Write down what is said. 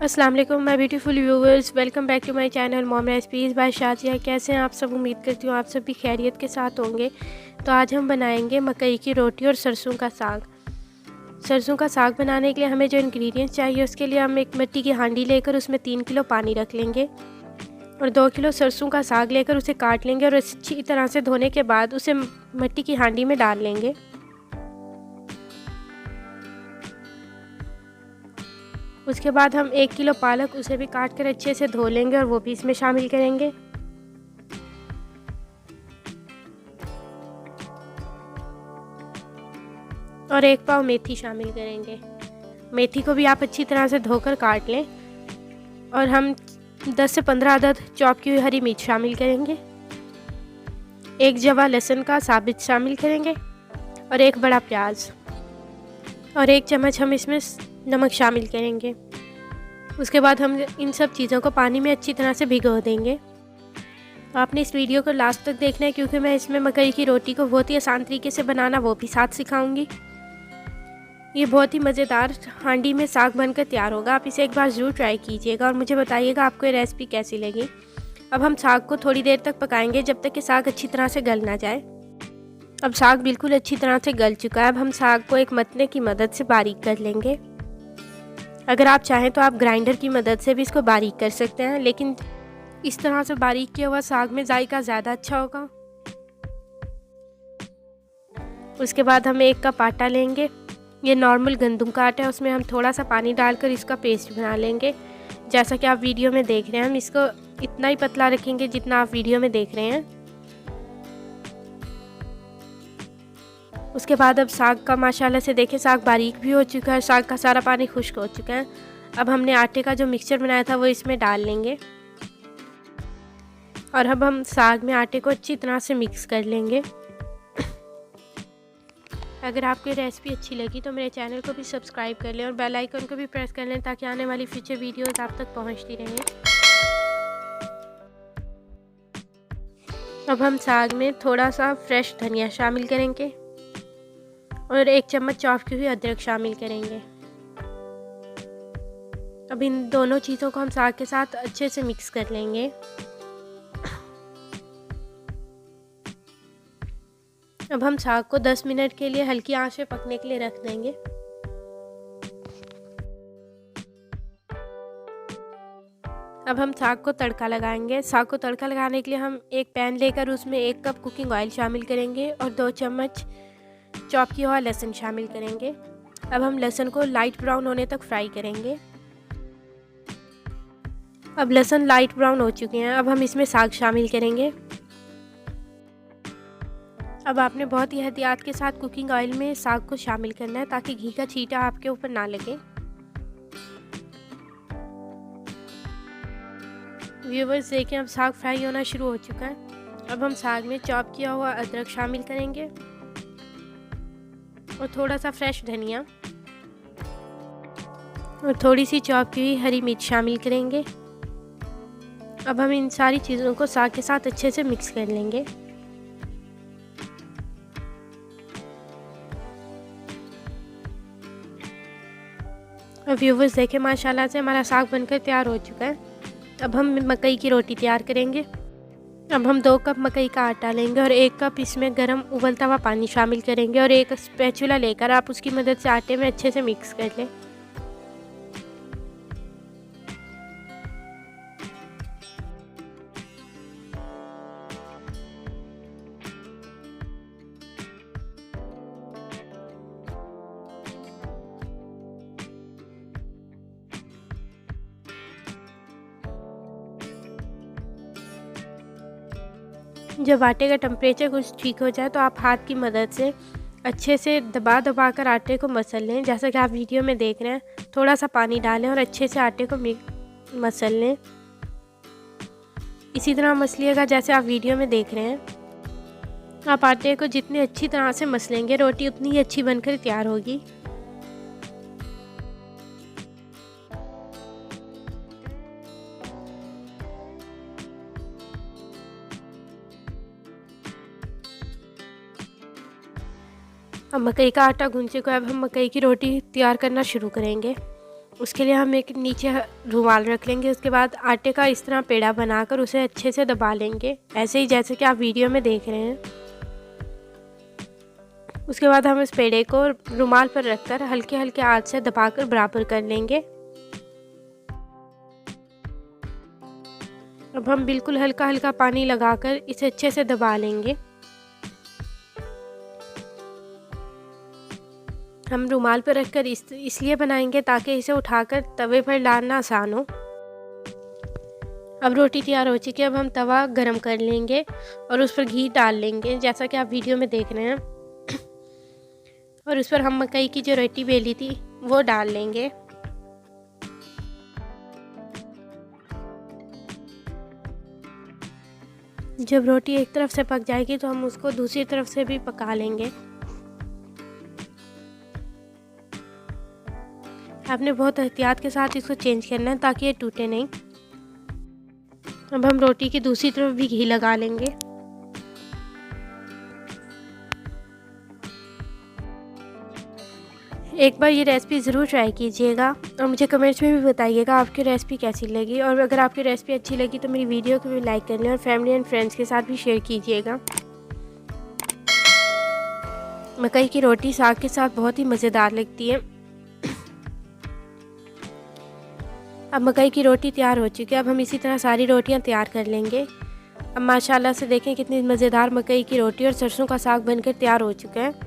अस्सलाम वालेकुम my beautiful viewers, welcome back to my channel mom recipes by Shazia. कैसे हैं आप सब? उम्मीद करती हूँ आप सब भी खैरियत के साथ होंगे। तो आज हम बनाएंगे मकई की रोटी और सरसों का साग। सरसों का साग बनाने के लिए हमें जो इंग्रेडिएंट्स चाहिए, उसके लिए हम एक मिट्टी की हांडी लेकर उसमें 3 किलो पानी रख लेंगे और 2 किलो सरसों का साग लेकर उसे काट लेंगे और अच्छी तरह से धोने के बाद उसे मिट्टी की हांडी में डाल लेंगे। उसके बाद हम 1 किलो पालक उसे भी काट कर अच्छे से धो लेंगे और वो भी इसमें शामिल करेंगे। और 1 पाव मेथी शामिल करेंगे। मेथी को भी आप अच्छी तरह से धोकर काट लें। और हम 10 से 15 अदद चॉप की हुई हरी मिर्च शामिल करेंगे। 1 जवा लहसुन का साबित शामिल करेंगे और 1 बड़ा प्याज और 1 चम्मच हम इसमें नमक शामिल करेंगे। उसके बाद हम इन सब चीज़ों को पानी में अच्छी तरह से भिगो देंगे। आपने इस वीडियो को लास्ट तक देखना है, क्योंकि मैं इसमें मकई की रोटी को बहुत ही आसान तरीके से बनाना वो भी साथ सिखाऊंगी। ये बहुत ही मज़ेदार हांडी में साग बनकर तैयार होगा। आप इसे एक बार ज़रूर ट्राई कीजिएगा और मुझे बताइएगा आपको ये रेसिपी कैसी लगी। अब हम साग को थोड़ी देर तक पकाएंगे, जब तक कि साग अच्छी तरह से गल ना जाए। अब साग बिल्कुल अच्छी तरह से गल चुका है। अब हम साग को एक मतने की मदद से बारीक कर लेंगे। अगर आप चाहें तो आप ग्राइंडर की मदद से भी इसको बारीक कर सकते हैं, लेकिन इस तरह से बारीक किया हुआ साग में जायका ज़्यादा अच्छा होगा। उसके बाद हम 1 कप आटा लेंगे। ये नॉर्मल गंदम का आटा है, उसमें हम थोड़ा सा पानी डालकर इसका पेस्ट बना लेंगे। जैसा कि आप वीडियो में देख रहे हैं, हम इसको इतना ही पतला रखेंगे जितना आप वीडियो में देख रहे हैं। उसके बाद अब साग का माशाल्लाह से देखें, साग बारीक भी हो चुका है, साग का सारा पानी खुश्क हो चुका है। अब हमने आटे का जो मिक्सचर बनाया था वो इसमें डाल लेंगे और अब हम साग में आटे को अच्छी तरह से मिक्स कर लेंगे। अगर आपको ये रेसिपी अच्छी लगी तो मेरे चैनल को भी सब्सक्राइब कर लें और बेल आइकन को भी प्रेस कर लें, ताकि आने वाली फ्यूचर वीडियोस आप तक पहुंचती रहें। अब हम साग में थोड़ा सा फ्रेश धनिया शामिल करेंगे और 1 चम्मच चॉप की हुई अदरक शामिल करेंगे। अब इन दोनों चीज़ों को हम साग के साथ अच्छे से मिक्स कर लेंगे। अब हम साग को 10 मिनट के लिए हल्की आंच पे पकने के लिए रख देंगे। अब हम साग को तड़का लगाएंगे। साग को तड़का लगाने के लिए हम एक पैन लेकर उसमें 1 कप कुकिंग ऑयल शामिल करेंगे और 2 चम्मच चॉप किया हुआ लहसुन शामिल करेंगे। अब हम लहसुन को लाइट ब्राउन होने तक फ्राई करेंगे। अब लहसुन लाइट ब्राउन हो चुके हैं। अब हम इसमें साग शामिल करेंगे। अब आपने बहुत ही एहतियात के साथ कुकिंग ऑयल में साग को शामिल करना है, ताकि घी का छींटा आपके ऊपर ना लगे। व्यूवर्स देखें, अब साग फ्राई होना शुरू हो चुका है। अब हम साग में चॉप किया हुआ अदरक शामिल करेंगे और थोड़ा सा फ्रेश धनिया और थोड़ी सी चॉप की हुई हरी मिर्च शामिल करेंगे। अब हम इन सारी चीज़ों को साग के साथ अच्छे से मिक्स कर लेंगे। अब व्यूवर्स देखें, माशाल्लाह से हमारा साग बनकर तैयार हो चुका है। अब हम मकई की रोटी तैयार करेंगे। अब हम 2 कप मकई का आटा लेंगे और 1 कप इसमें गर्म उबलता हुआ पानी शामिल करेंगे और एक स्पैचुला लेकर आप उसकी मदद से आटे में अच्छे से मिक्स कर लें। जब आटे का टेम्परेचर कुछ ठीक हो जाए तो आप हाथ की मदद से अच्छे से दबा दबा कर आटे को मसल लें। जैसा कि आप वीडियो में देख रहे हैं, थोड़ा सा पानी डालें और अच्छे से आटे को मसल लें। इसी तरह मसलिएगा जैसे आप वीडियो में देख रहे हैं। आप आटे को जितनी अच्छी तरह से मसलेंगे, रोटी उतनी ही अच्छी बनकर तैयार होगी। अब मकई का आटा गूंज चुका है। अब हम मकई की रोटी तैयार करना शुरू करेंगे। उसके लिए हम एक नीचे रुमाल रख लेंगे। उसके बाद आटे का इस तरह पेड़ा बनाकर उसे अच्छे से दबा लेंगे, ऐसे ही जैसे कि आप वीडियो में देख रहे हैं। उसके बाद हम इस पेड़े को रुमाल पर रखकर हल्के हल्के आंच से दबाकर बराबर कर लेंगे। अब हम बिल्कुल हल्का हल्का पानी लगाकर इसे अच्छे से दबा लेंगे। हम रुमाल पर रखकर इसलिए बनाएंगे ताकि इसे उठाकर तवे पर डालना आसान हो। अब रोटी तैयार हो चुकी है। अब हम तवा गरम कर लेंगे और उस पर घी डाल लेंगे, जैसा कि आप वीडियो में देख रहे हैं। और उस पर हम मकई की जो रोटी बेली थी वो डाल लेंगे। जब रोटी एक तरफ से पक जाएगी तो हम उसको दूसरी तरफ से भी पका लेंगे। आपने बहुत एहतियात के साथ इसको चेंज करना है ताकि ये टूटे नहीं। अब हम रोटी की दूसरी तरफ भी घी लगा लेंगे। एक बार ये रेसिपी ज़रूर ट्राई कीजिएगा और मुझे कमेंट्स में भी बताइएगा आपकी रेसिपी कैसी लगी। और अगर आपकी रेसिपी अच्छी लगी तो मेरी वीडियो को भी लाइक कर लें और फैमिली एंड फ्रेंड्स के साथ भी शेयर कीजिएगा। मकई की रोटी साग के साथ बहुत ही मज़ेदार लगती है। अब मकई की रोटी तैयार हो चुकी है। अब हम इसी तरह सारी रोटियां तैयार कर लेंगे। अब माशाल्लाह से देखें कितनी मज़ेदार मकई की रोटी और सरसों का साग बनकर तैयार हो चुका है।